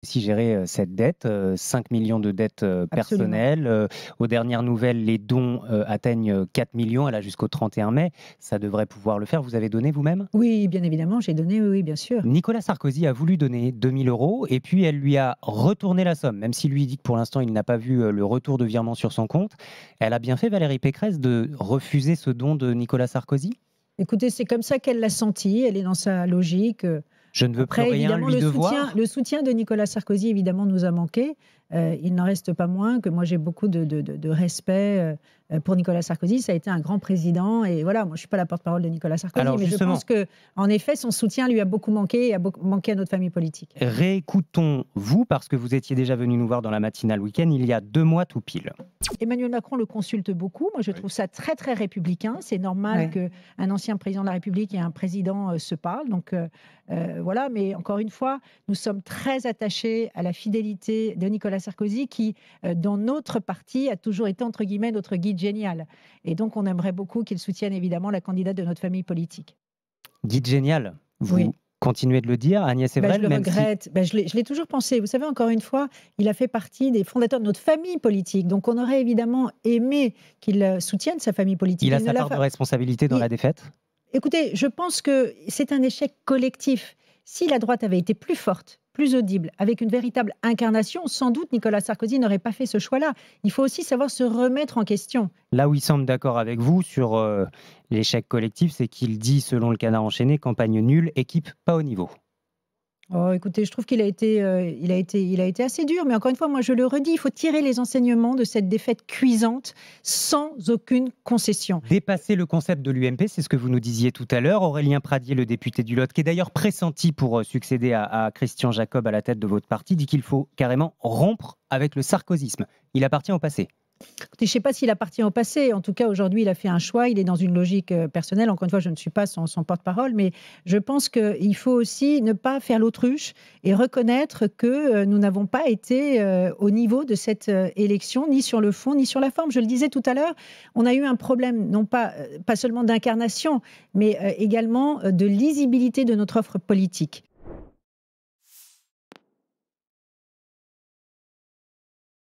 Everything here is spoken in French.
Aussi gérer, cette dette, 5 millions de dettes, Absolument. personnelles. Aux dernières nouvelles, les dons, atteignent, 4 millions. Elle a jusqu'au 31 mai. Ça devrait pouvoir le faire. Vous avez donné vous-même? Oui, bien évidemment, j'ai donné, oui, oui, bien sûr. Nicolas Sarkozy a voulu donner 2 000 € et puis elle lui a retourné la somme, même si lui dit que pour l'instant il n'a pas vu, le retour de virement sur son compte. Elle a bien fait Valérie Pécresse de refuser ce don de Nicolas Sarkozy? Écoutez, c'est comme ça qu'elle l'a senti, elle est dans sa logique. Je ne veux plus Après rien évidemment lui devoir? le soutien de Nicolas Sarkozy évidemment nous a manqué. Il n'en reste pas moins que moi j'ai beaucoup de respect, pour Nicolas Sarkozy. Ça a été un grand président et voilà, moi je suis pas la porte-parole de Nicolas Sarkozy, Alors mais je justement, pense qu'en effet son soutien lui a beaucoup manqué et a beaucoup manqué à notre famille politique. réécoutons-vous parce que vous étiez déjà venu nous voir dans la matinale week-end il y a 2 mois tout pile. Emmanuel Macron le consulte beaucoup. Moi, je trouve ça très, très républicain. C'est normal Ouais. qu'un ancien président de la République et un président se parlent. Donc, voilà. Mais encore une fois, nous sommes très attachés à la fidélité de Nicolas Sarkozy, qui, dans notre parti, a toujours été, entre guillemets, notre guide génial. Et donc, on aimerait beaucoup qu'il soutienne évidemment la candidate de notre famille politique. Guide génial, Oui. vous continuez de le dire, Agnès Ben, je Evrel, le même si regrette. Ben, je l'ai toujours pensé. Vous savez, encore une fois, il a fait partie des fondateurs de notre famille politique. Donc, on aurait évidemment aimé qu'il soutienne sa famille politique. il a Il ne sa l'a part de pas. responsabilité dans Il- la défaite? Écoutez, je pense que c'est un échec collectif. Si la droite avait été plus forte, plus audible, avec une véritable incarnation, sans doute Nicolas Sarkozy n'aurait pas fait ce choix-là. Il faut aussi savoir se remettre en question. Là où il semble d'accord avec vous sur, l'échec collectif, c'est qu'il dit, selon le Canard enchaîné: «Campagne nulle, équipe pas au niveau». Oh, écoutez, je trouve qu'il a été, il a été assez dur, mais encore une fois, moi je le redis, il faut tirer les enseignements de cette défaite cuisante sans aucune concession. Dépasser le concept de l'UMP, c'est ce que vous nous disiez tout à l'heure. Aurélien Pradier, le député du Lot, qui est d'ailleurs pressenti pour, succéder à Christian Jacob à la tête de votre parti, dit qu'il faut carrément rompre avec le sarkozysme. Il appartient au passé. Écoutez, je ne sais pas s'il appartient au passé. En tout cas, aujourd'hui, il a fait un choix. Il est dans une logique personnelle. Encore une fois, je ne suis pas son porte-parole, mais je pense qu'il faut aussi ne pas faire l'autruche et reconnaître que nous n'avons pas été au niveau de cette élection, ni sur le fond, ni sur la forme. Je le disais tout à l'heure, on a eu un problème, non pas, pas seulement d'incarnation, mais également de lisibilité de notre offre politique.